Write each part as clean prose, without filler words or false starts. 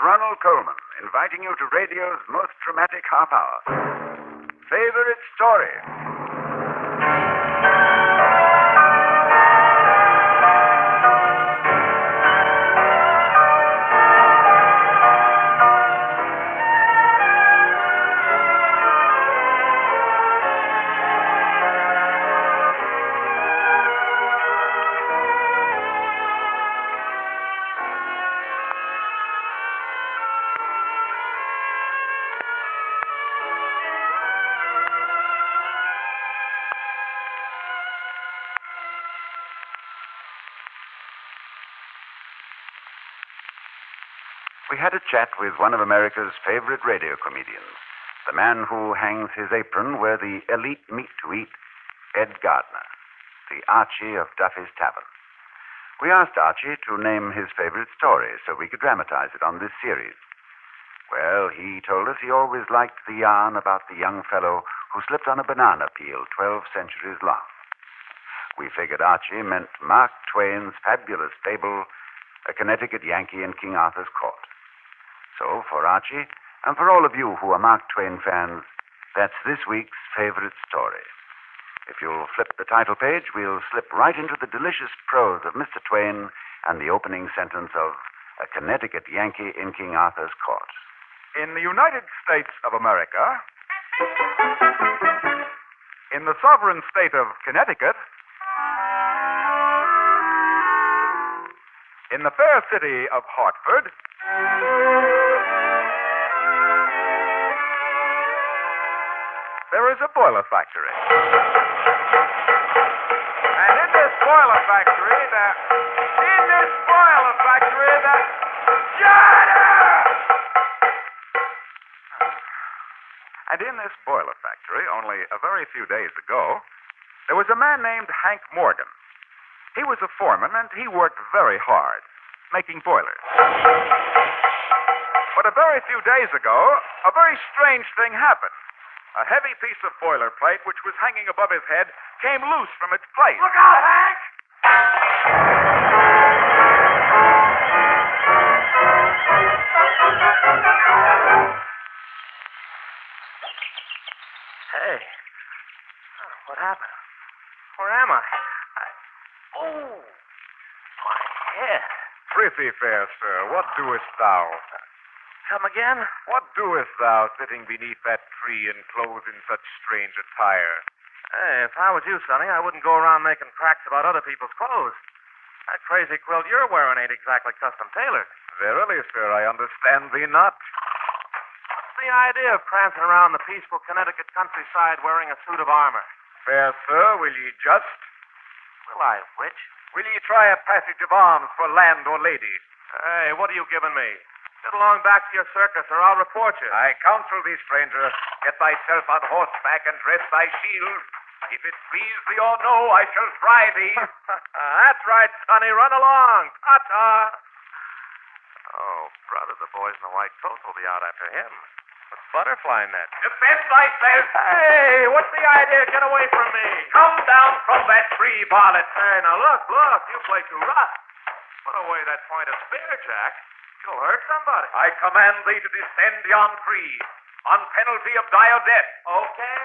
Ronald Coleman, inviting you to radio's most dramatic half hour. Favorite Story. We had a chat with one of America's favorite radio comedians, the man who hangs his apron where the elite meet to eat, Ed Gardner, the Archie of Duffy's Tavern. We asked Archie to name his favorite story so we could dramatize it on this series. Well, he told us he always liked the yarn about the young fellow who slipped on a banana peel 12 centuries long. We figured Archie meant Mark Twain's fabulous fable, A Connecticut Yankee in King Arthur's Court. So, for Archie, and for all of you who are Mark Twain fans, that's this week's favorite story. If you'll flip the title page, we'll slip right into the delicious prose of Mr. Twain and the opening sentence of A Connecticut Yankee in King Arthur's Court. In the United States of America, in the sovereign state of Connecticut, in the fair city of Hartford, there is a boiler factory. And in this boiler factory, Shut up! And in this boiler factory, only a very few days ago, there was a man named Hank Morgan. He was a foreman, and he worked very hard, making boilers. But a very few days ago, a very strange thing happened. A heavy piece of boilerplate, which was hanging above his head, came loose from its place. Look out, Hank! Hey. What happened? Where am I? Oh, my head. Prithee, fair sir, what doest thou? Come again? What doest thou sitting beneath that tree and clothed in such strange attire? Hey, if I was you, Sonny, I wouldn't go around making cracks about other people's clothes. That crazy quilt you're wearing ain't exactly custom tailored. Verily, sir, I understand thee not. What's the idea of prancing around the peaceful Connecticut countryside wearing a suit of armor? Fair sir, will ye just? Will I which? Will ye try a passage of arms for land or lady? Hey, what are you giving me? Get along back to your circus, or I'll report you. I counsel thee, stranger, get thyself on horseback and dress thy shield. If it please thee or no, I shall try thee. That's right, Sonny. Run along. Ta-ta. Oh, brother, the boys in the white coats will be out after him. With butterfly net. Defend thyself. Hey, what's the idea? Get away from me. Come down from that tree, varlet. Hey, now look. You play too rough. Put away that pointed spear, Jack. You'll hurt somebody. I command thee to descend yon tree on penalty of dire death. Okay.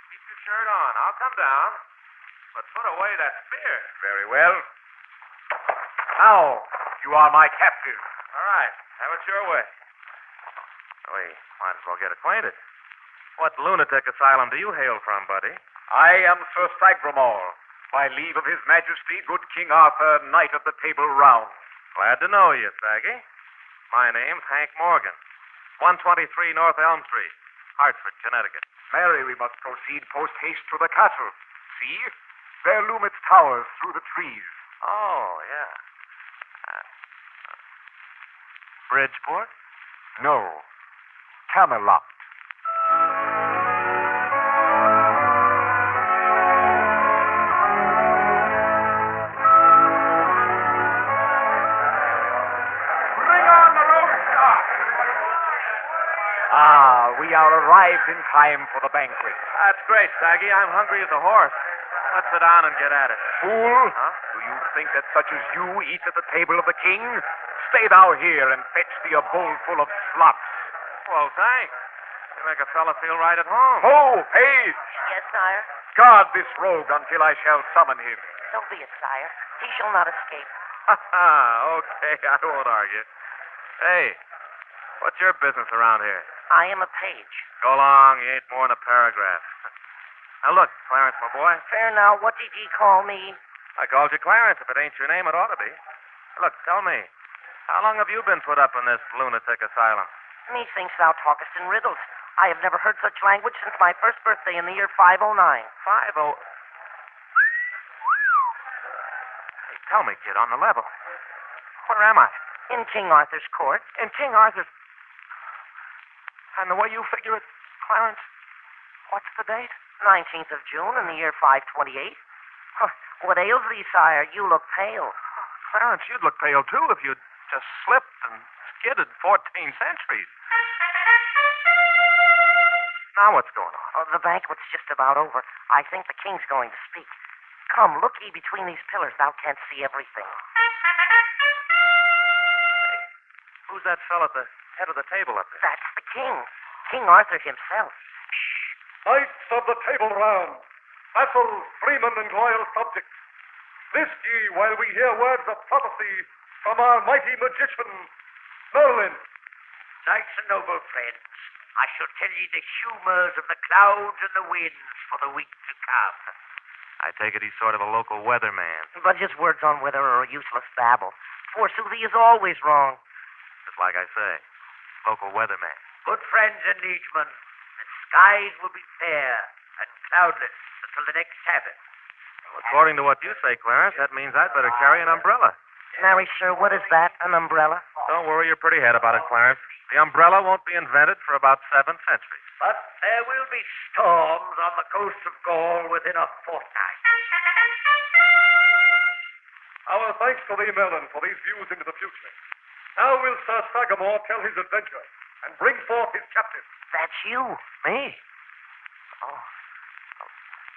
Keep your shirt on. I'll come down. But put away that spear. Very well. Now, you are my captive. All right. Have it your way. We might as well get acquainted. What lunatic asylum do you hail from, buddy? I am Sir Sagramore, by leave of His Majesty, good King Arthur, Knight of the Table Round. Glad to know you, Saggy. My name's Hank Morgan. 123 North Elm Street, Hartford, Connecticut. Mary, we must proceed post-haste to the castle. See? There loom its towers through the trees. Oh, yeah. Bridgeport? No. Camelot. We are arrived arrived in time for the banquet. That's great, Saggy. I'm hungry as a horse. Let's sit down and get at it. Fool! Huh? Do you think that such as you eat at the table of the king? Stay thou here and fetch thee a bowl full of slops. Well, thanks. You make a fella feel right at home. Ho, page! Yes, sire. Guard this rogue until I shall summon him. So be it, sire. He shall not escape. Okay, I won't argue. Hey, what's your business around here? I am a page. Go along, you ain't more than a paragraph. Now look, Clarence, my boy. Fair now, what did ye call me? I called you Clarence. If it ain't your name, it ought to be. Look, tell me, how long have you been put up in this lunatic asylum? Methinks thou talkest in riddles. I have never heard such language since my first birthday in the year 509. 50. Hey, tell me, kid, on the level. Where am I? In King Arthur's court. In King Arthur's. And the way you figure it, Clarence, what's the date? 19th of June in the year 528. Huh, what ails thee, sire? You look pale. Clarence, you'd look pale, too, if you'd just slipped and skidded 14 centuries. Now what's going on? Oh, the banquet's just about over. I think the king's going to speak. Come, look ye between these pillars. Thou canst see everything. Hey, who's that fellow at the head of the table up there? That's the king. King Arthur himself. Knights of the Table Round, vassals, freemen, and loyal subjects, list ye while we hear words of prophecy from our mighty magician, Merlin. Knights and noble friends, I shall tell ye the humors of the clouds and the winds for the week to come. I take it he's sort of a local weatherman. But his words on weather are a useless babble. Forsooth, he is always wrong. Just like I say, local weatherman. Good friends and liegemen, the skies will be fair and cloudless until the next Sabbath. Well, according to what you say, Clarence, that means I'd better carry an umbrella. Marry, sir, what is that? An umbrella? Don't worry your pretty head about it, Clarence. The umbrella won't be invented for about 7 centuries. But there will be storms on the coast of Gaul within a fortnight. Our thanks to thee, Merlin, for these views into the future. Now will Sir Sagamore tell his adventure and bring forth his captive. That's you. Me? Oh.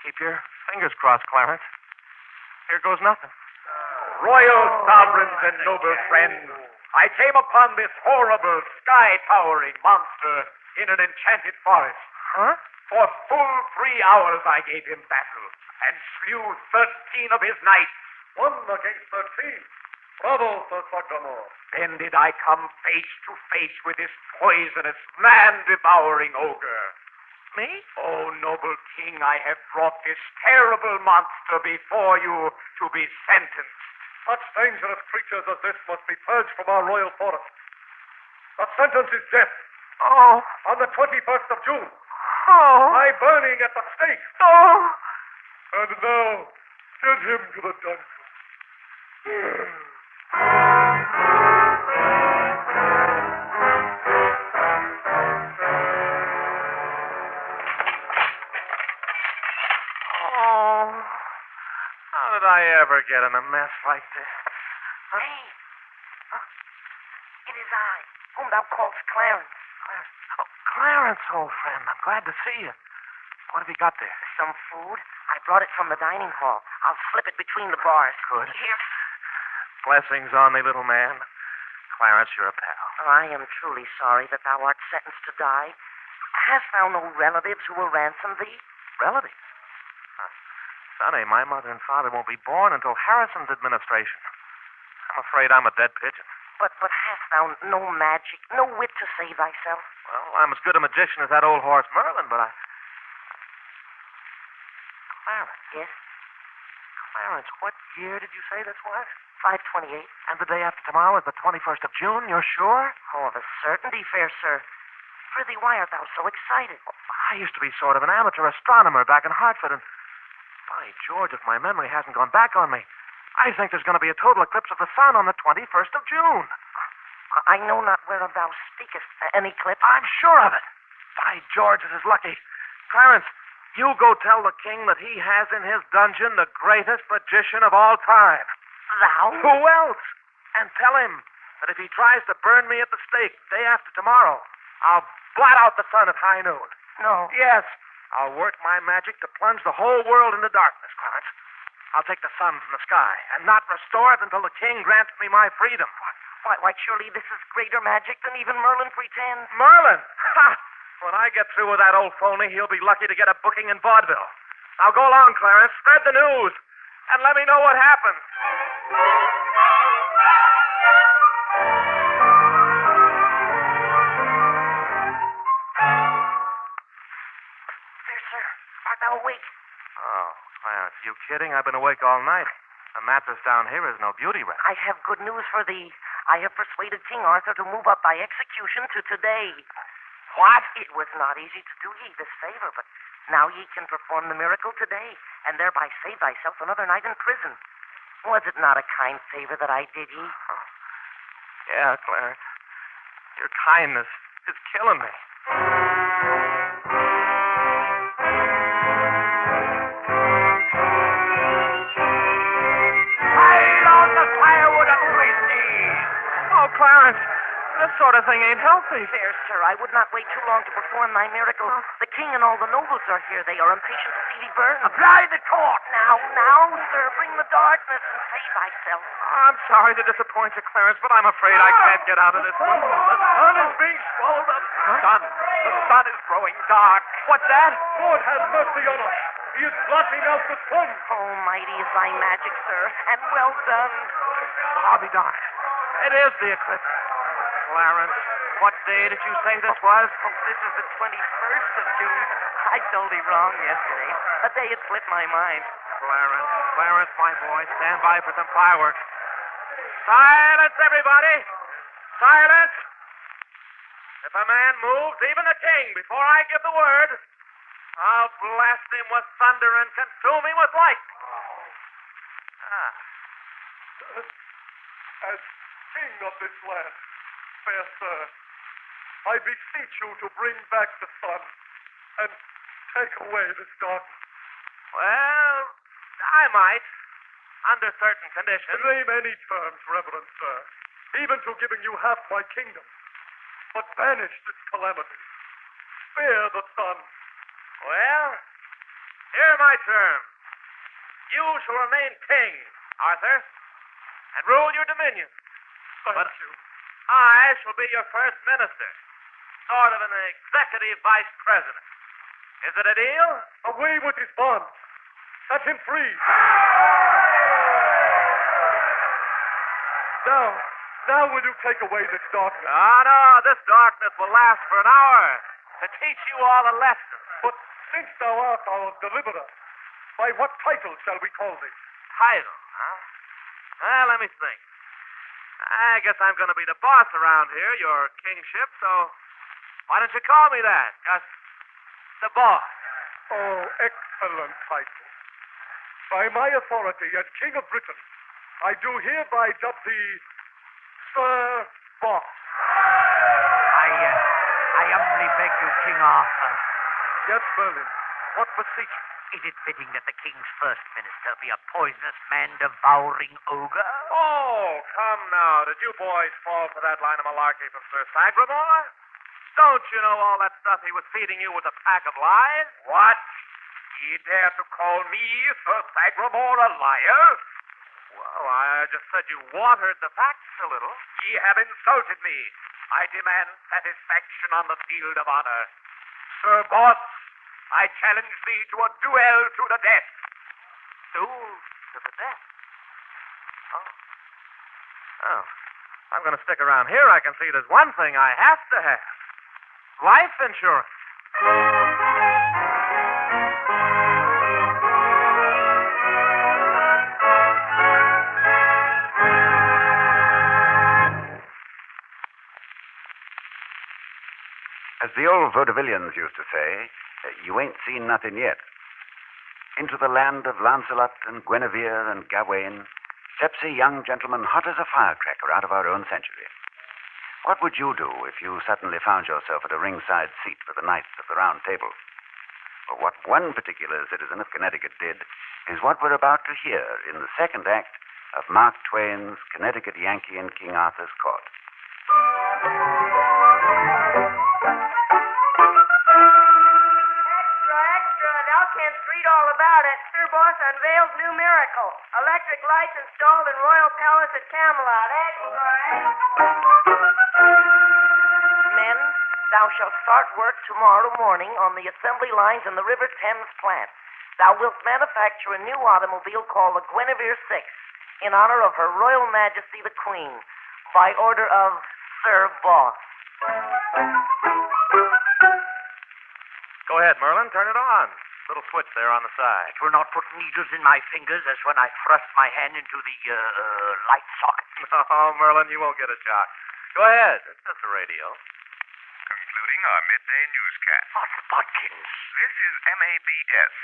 Keep your fingers crossed, Clarence. Here goes nothing. Royal sovereigns and noble friends, I came upon this horrible, sky-towering monster in an enchanted forest. Huh? For full 3 hours I gave him battle and slew 13 of his knights. 1 against 13. Bravo, Sir Sagamore. Then did I come face to face with this poisonous, man-devouring ogre. Me? Oh, noble king, I have brought this terrible monster before you to be sentenced. Such dangerous creatures as this must be purged from our royal forest. The sentence is death. Oh. On the 21st of June. Oh. By burning at the stake. Oh. And now, send him to the dungeon. Oh. How did I ever get in a mess like this? Hey. It is I, whom thou callest Clarence. Oh, Clarence, old friend, I'm glad to see you. What have you got there? Some food. I brought it from the dining hall. I'll slip it between the bars. Good. Here. Blessings on thee, little man. Clarence, you're a pal. I am truly sorry that thou art sentenced to die. Hast thou no relatives who will ransom thee? Relatives? Sonny, my mother and father won't be born until Harrison's administration. I'm afraid I'm a dead pigeon. But hast thou no magic, no wit to save thyself? Well, I'm as good a magician as that old horse Merlin, but Clarence. Yes? Clarence, what year did you say this was? 528. And the day after tomorrow is the 21st of June, you're sure? Oh, of a certainty, fair sir. Prithee, why art thou so excited? I used to be sort of an amateur astronomer back in Hartford, and by George, if my memory hasn't gone back on me, I think there's going to be a total eclipse of the sun on the 21st of June. I know not whereof thou speakest. An eclipse? I'm sure of it. By George, this is lucky. Clarence, you go tell the king that he has in his dungeon the greatest magician of all time. Thou? Who else? And tell him that if he tries to burn me at the stake day after tomorrow, I'll blot out the sun at high noon. No. Yes. I'll work my magic to plunge the whole world into darkness, Clarence. I'll take the sun from the sky and not restore it until the king grants me my freedom. Why, surely this is greater magic than even Merlin pretends. Merlin? Ha! When I get through with that old phony, he'll be lucky to get a booking in vaudeville. Now go along, Clarence. Spread the news. And let me know what happens. There, sir. Art thou awake? Oh, Clarence, you kidding? I've been awake all night. The mattress down here is no beauty rest. I have good news for thee. I have persuaded King Arthur to move up thy execution to today. What? It was not easy to do ye this favor, but now ye can perform the miracle today, and thereby save thyself another night in prison. Was it not a kind favor that I did ye? Oh. Yeah, Clarence. Your kindness is killing me. Pile on the firewood and wait thee. Oh, Clarence, this sort of thing ain't healthy. Fair sir, I would not wait too long to perform thy miracle. The king and all the nobles are here. They are impatient to see thee burn. Apply the torch. Now, sir, bring the darkness and save thyself. I'm sorry to disappoint you, Clarence, but I'm afraid I can't get out of this room. The sun is being swallowed up. The sun is growing dark. What's that? Lord have mercy on us. He is blotting out the sun. Almighty is thy magic, sir, and well done. Well, I'll be darned. It is the eclipse. Clarence, what day did you say this was? Oh, this is the 21st of June. I told thee wrong yesterday. A day had slipped my mind. Clarence, my boy, stand by for some fireworks. Silence, everybody! Silence! If a man moves, even the king, before I give the word, I'll blast him with thunder and consume him with lightning. As king of this land, fair sir, I beseech you to bring back the sun and take away this darkness. Well, I might, under certain conditions. Name any terms, reverend sir, even to giving you half my kingdom. But banish this calamity. Spare the sun. Well, here are my terms. You shall remain king, Arthur, and rule your dominion. Thank you. I shall be your first minister, sort of an executive vice president. Is it a deal? Away with his bonds. Set him free. Now will you take away this darkness? No, this darkness will last for an hour to teach you all a lesson. But since thou art our deliverer, by what title shall we call thee? Title, huh? Well, let me think. I guess I'm going to be the boss around here, your kingship, so why don't you call me that? Just the boss. Oh, excellent title. By my authority as King of Britain, I do hereby dub thee Sir Boss. I humbly beg you, King Arthur. Yes, Merlin. What beseech you? Is it fitting that the king's first minister be a poisonous, man-devouring ogre? Oh, come now. Did you boys fall for that line of malarkey from Sir Sagramore? Don't you know all that stuff he was feeding you was a pack of lies? What? Ye dare to call me, Sir Sagramore, a liar? Well, I just said you watered the facts a little. Ye have insulted me. I demand satisfaction on the field of honor. Sir Boss, I challenge thee to a duel to the death. Duel to the death? Oh, I'm going to stick around here. I can see there's one thing I have to have. Life insurance. As the old vaudevillians used to say, you ain't seen nothing yet. Into the land of Lancelot and Guinevere and Gawain steps a young gentleman hot as a firecracker out of our own century. What would you do if you suddenly found yourself at a ringside seat for the Knights of the Round Table? Well, what one particular citizen of Connecticut did is what we're about to hear in the second act of Mark Twain's Connecticut Yankee in King Arthur's Court. can't read all about it. Sir Boss unveils new miracle. Electric lights installed in Royal Palace at Camelot. Men, thou shalt start work tomorrow morning on the assembly lines in the River Thames plant. Thou wilt manufacture a new automobile called the Guinevere 6 in honor of Her Royal Majesty the Queen, by order of Sir Boss. Go ahead, Merlin. Turn it on. Little switch there on the side. It will not put needles in my fingers as when I thrust my hand into the light socket. No, Merlin, you won't get a shock. Go ahead. It's just a radio. Concluding our midday newscast. Bodkins. This is MABS,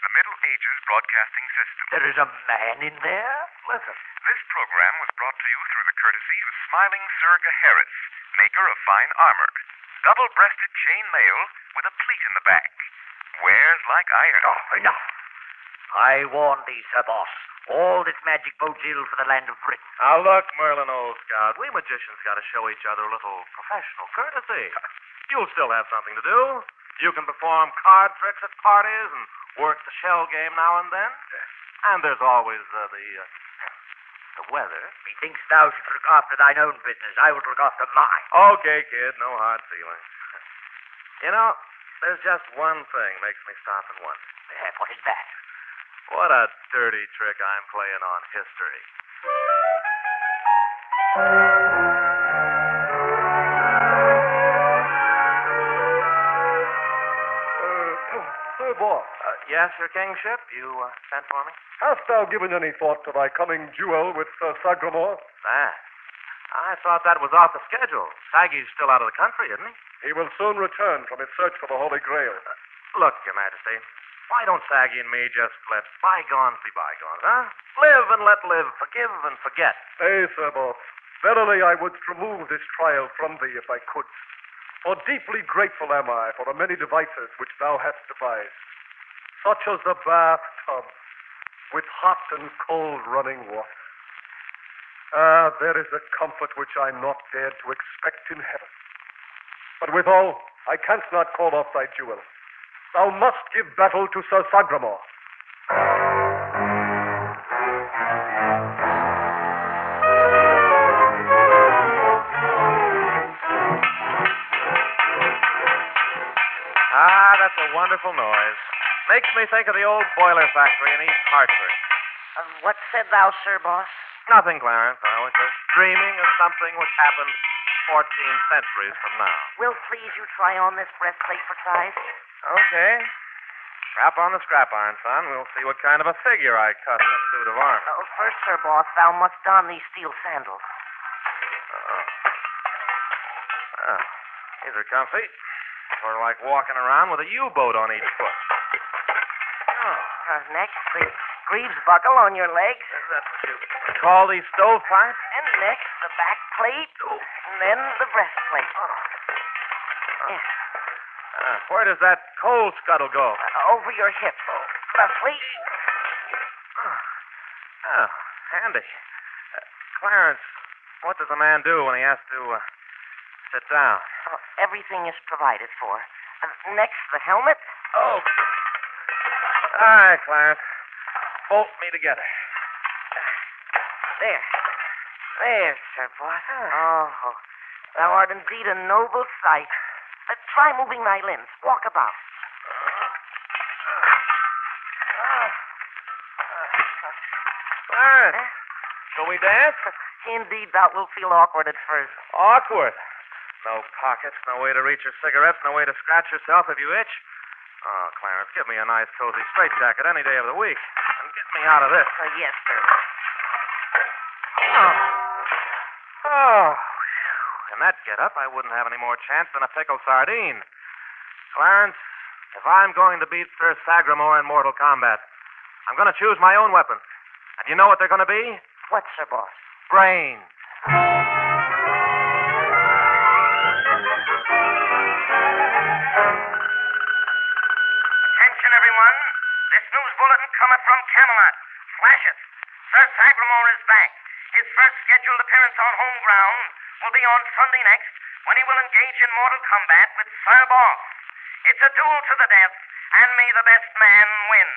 the Middle Ages Broadcasting System. There is a man in there? Listen. This program was brought to you through the courtesy of Smiling Sir Gaheris, maker of fine armor. Double-breasted chain mail with a pleat in the back. Wears like iron. Oh, enough. I warn thee, Sir Boss. All this magic bodes ill for the land of Britain. Now, look, Merlin, old scout, we magicians got to show each other a little professional courtesy. You'll still have something to do. You can perform card tricks at parties and work the shell game now and then. And there's always the weather. Methinks thou should look after thine own business. I would look after mine. Okay, kid, no hard feelings. You know, there's just one thing makes me stop and wonder. What is that? What a dirty trick I'm playing on history. Sir Boss, Yes, your kingship? You sent for me? hast thou given any thought to thy coming duel with Sir Sagramore? That. I thought that was off the schedule. Saggy's still out of the country, isn't he? He will soon return from his search for the Holy Grail. Look, Your Majesty, why don't Saggy and me just let bygones be bygones, huh? Live and let live, forgive and forget. Nay, Sir Boss, verily I would remove this trial from thee if I could. For deeply grateful am I for the many devices which thou hast devised, such as the bathtub with hot and cold running water. Ah, there is a comfort which I not dared to expect in heaven. But withal, I canst not call off thy duel. Thou must give battle to Sir Sagramore. Ah, that's a wonderful noise. Makes me think of the old boiler factory in East Hartford. What said thou, Sir Boss? Nothing, Clarence. I was just dreaming of something which happened 14 centuries from now. Will please you try on this breastplate for size? Okay. Strap on the scrap iron, son. We'll see what kind of a figure I cut in a suit of armor. First, Sir Boss, thou must don these steel sandals. These are comfy. Sort of like walking around with a U-boat on each foot. Next, the greaves buckle on your legs. That's what you call these stovepipes? And next, the back plate. And then the breastplate. Yes. Where does that coal scuttle go? Over your hips. Thusly. Oh, handy. Clarence, what does a man do when he has to sit down? Everything is provided for. Next, the helmet. Oh. All right, Clarence. Bolt me together. There. There, Sir Boss. Oh, thou art indeed a noble sight. Try moving thy limbs. Walk about. Clarence, shall we dance? Indeed, thou wilt feel awkward at first. Awkward. No pockets, no way to reach your cigarettes, no way to scratch yourself if you itch. Oh, Clarence, give me a nice, cozy straitjacket any day of the week. And get me out of this. Yes, sir. Oh. In that get-up, I wouldn't have any more chance than a pickled sardine. Clarence, if I'm going to beat Sir Sagramore in mortal combat, I'm going to choose my own weapons. And you know what they're going to be? What, Sir Boss? Brains. Attention, everyone. This news bulletin cometh from Camelot. Flash it. Sir Sagramore is back. His first scheduled appearance on home ground will be on Sunday next, when he will engage in mortal combat with Sir Boss. It's a duel to the death, and may the best man win.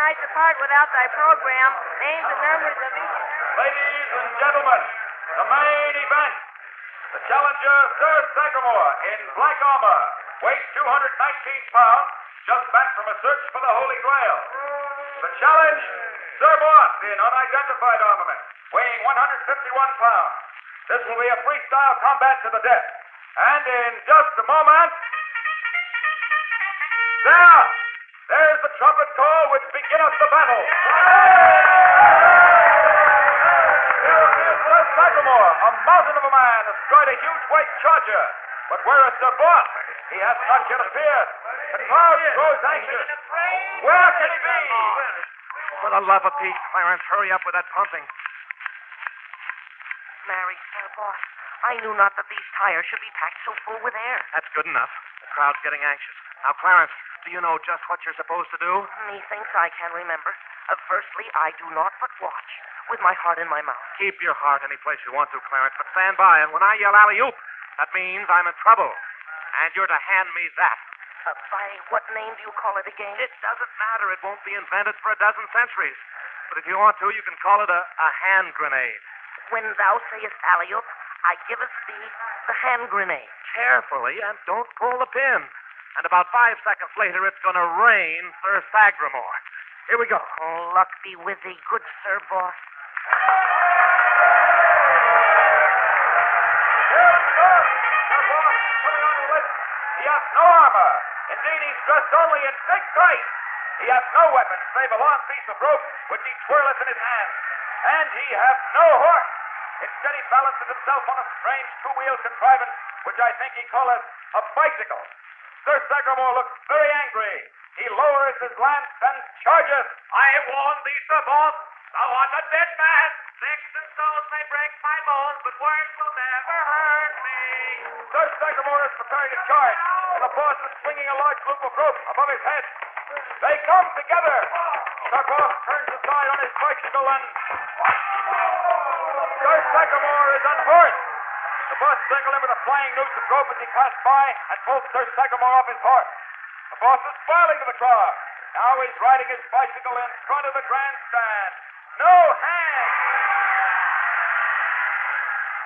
Night apart without thy program, names and numbers of each. Ladies and gentlemen, the main event. The challenger, Sir Sagamore, in black armor, weight 219 pounds, just back from a search for the Holy Grail. The challenge, Sir Boss, in unidentified armament, weighing 151 pounds. This will be a freestyle combat to the death. And in just a moment... There's the trumpet call which beginneth the battle. Here appears Sir Sagamore, a mountain of a man, astride a huge white charger. But where is Sir Boss? He has not yet appeared. The crowd grows anxious. Where can he be? For the love of Pete, Clarence, hurry up with that pumping. Marry, Sir Boss, I knew not that these tires should be packed so full with air. That's good enough. The crowd's getting anxious. Now, Clarence, do you know just what you're supposed to do? Methinks I can remember. Firstly, I do not but watch, with my heart in my mouth. Keep your heart any place you want to, Clarence, but stand by, and when I yell alley-oop, that means I'm in trouble. And you're to hand me that. By what name do you call it again? It doesn't matter. It won't be invented for a dozen centuries. But if you want to, you can call it a hand grenade. When thou sayest alley-oop, I giveth thee the hand grenade. Carefully, and don't pull the pin. And about 5 seconds later, it's going to rain Sir Sagamore. Here we go. Oh, luck be with thee, good Sir Boss. Here he goes. Sir Boss, putting on the list. He has no armor. Indeed, he's dressed only in thick tights. He has no weapon save a long piece of rope which he twirleth in his hand. And he has no horse. Instead, he balances himself on a strange two-wheeled contrivance which I think he calleth a bicycle. Sir Sagamore looks very angry. He lowers his lance and charges. I warn thee, Sir Boss, thou art a dead man. Sticks and stones may break my bones, but words will never hurt me. Sir Sagamore is preparing to charge, and the boss is swinging a large loop of rope above his head. They come together. Sir Boss turns aside on his bicycle and... Sir Sagamore is unhorsed. The boss strangled him with a flying noose of rope as he passed by and pulled Sir Sagamore off his horse. The boss is smiling to the crowd. Now he's riding his bicycle in front of the grandstand. No hands!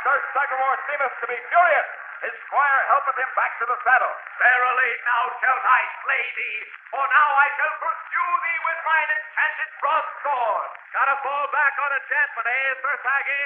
Sir Sagamore seemeth to be furious. His squire helpeth him back to the saddle. Verily now shall I slay thee, for now I shall pursue thee with mine enchanted broadsword. Gotta fall back on enchantment, Sir Saggy?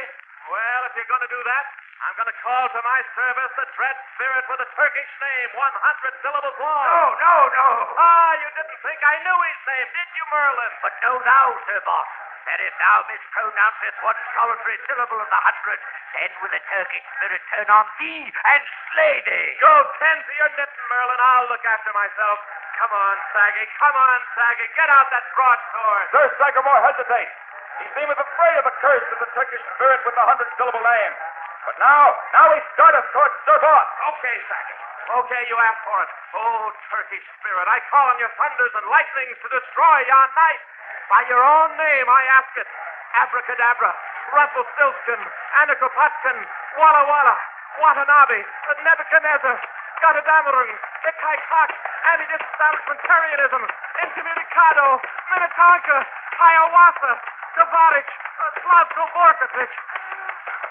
Well, if you're going to do that, I'm going to call to my service the dread spirit with a Turkish name, 100 syllables long. No. Ah, you didn't think I knew his name, did you, Merlin? But know thou, Sir Boss, that if thou mispronouncest one solitary syllable of the 100, then will the Turkish spirit turn on thee and slay thee. Go tend to your knitting, Merlin. I'll look after myself. Come on, Saggy. Get out that broadsword. Sir Sagamore hesitates. He seemeth afraid of the curse of the Turkish spirit with the 100-syllable name. But now he starteth towards Sir Boss. Okay, Saggy. Okay, you asked for it. Oh, Turkish spirit, I call on your thunders and lightnings to destroy yon night. By your own name, I ask it. Abracadabra, Rumpelstiltskin, Anakopatkin, Walla Walla, Watanabe, Nebuchadnezzar, Gotterdammerung, Ikkai-Kak, Anti-Disestablishmentarianism, Incommunicado, Minnetonka, Hiawatha, Tavarich, Slavko Vorkovich.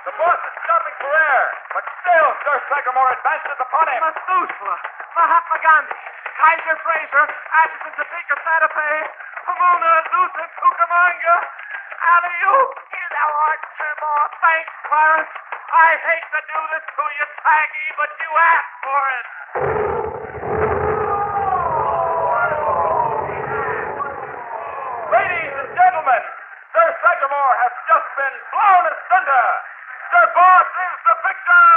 The boss is stopping for air, but still Sir Sagamore advances upon him. Methuselah, Mahatma Gandhi, Kaiser Fraser, Adjutant Topeka Santa Fe, Pomona, Luther, Cucamonga, alley-oop. Here thou art, Sir Boss. Thanks, Clarence. I hate to do this to you, Saggy, but you asked for it. Ladies and gentlemen, Sir Sagamore has just been blown asunder. Sir Boss is the victor!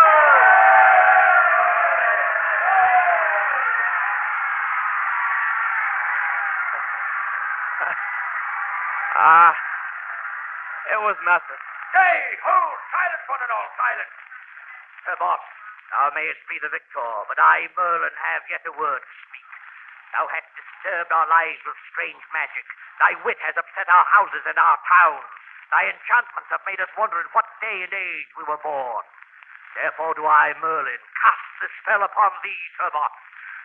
It was nothing. Hey, hold! Silence, one and all, silence. Sir Boss, thou mayest be the victor, but I, Merlin, have yet a word to speak. Thou hast disturbed our lives with strange magic. Thy wit has upset our houses and our towns. Thy enchantments have made us wonder in what day and age we were born. Therefore do I, Merlin, cast this spell upon thee, Sir Boss.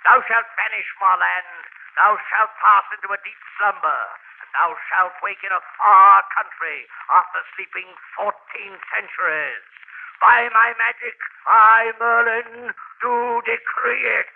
Thou shalt vanish from our land. Thou shalt pass into a deep slumber. And thou shalt wake in a far country after sleeping 14 centuries. By my magic, I, Merlin, do decree it.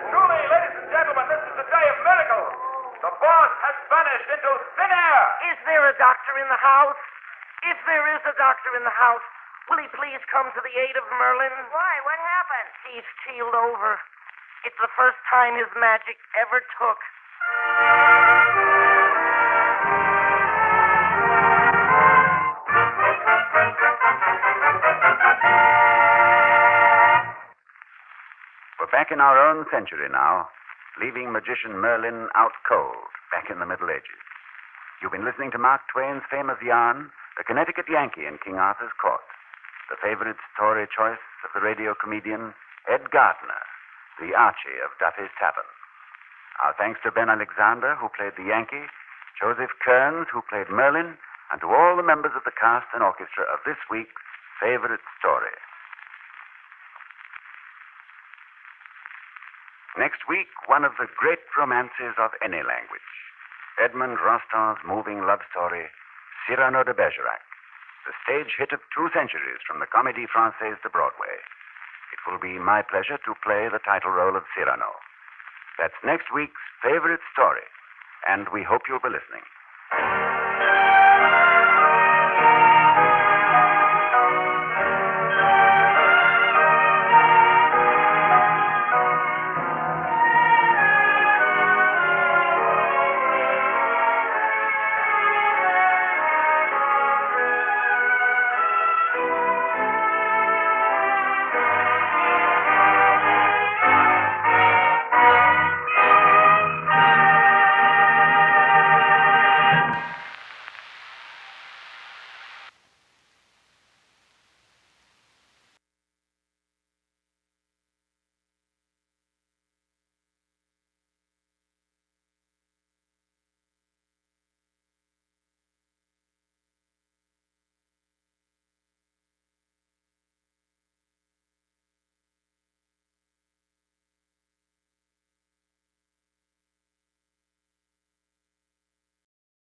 Truly, ladies and gentlemen, this is the day of miracles. The boss has vanished into thin air. Is there a doctor in the house? If there is a doctor in the house, will he please come to the aid of Merlin? Why? What happened? He's keeled over. It's the first time his magic ever took. We're back in our own century now, leaving magician Merlin out cold, back in the Middle Ages. You've been listening to Mark Twain's famous yarn, The Connecticut Yankee in King Arthur's Court, the favorite story choice of the radio comedian Ed Gardner, the Archie of Duffy's Tavern. Our thanks to Ben Alexander, who played the Yankee, Joseph Kearns, who played Merlin, and to all the members of the cast and orchestra of this week's favorite story. Next week, one of the great romances of any language, Edmond Rostand's moving love story, Cyrano de Bergerac, the stage hit of 2 centuries from the Comédie Française to Broadway. It will be my pleasure to play the title role of Cyrano. That's next week's favorite story, and we hope you'll be listening.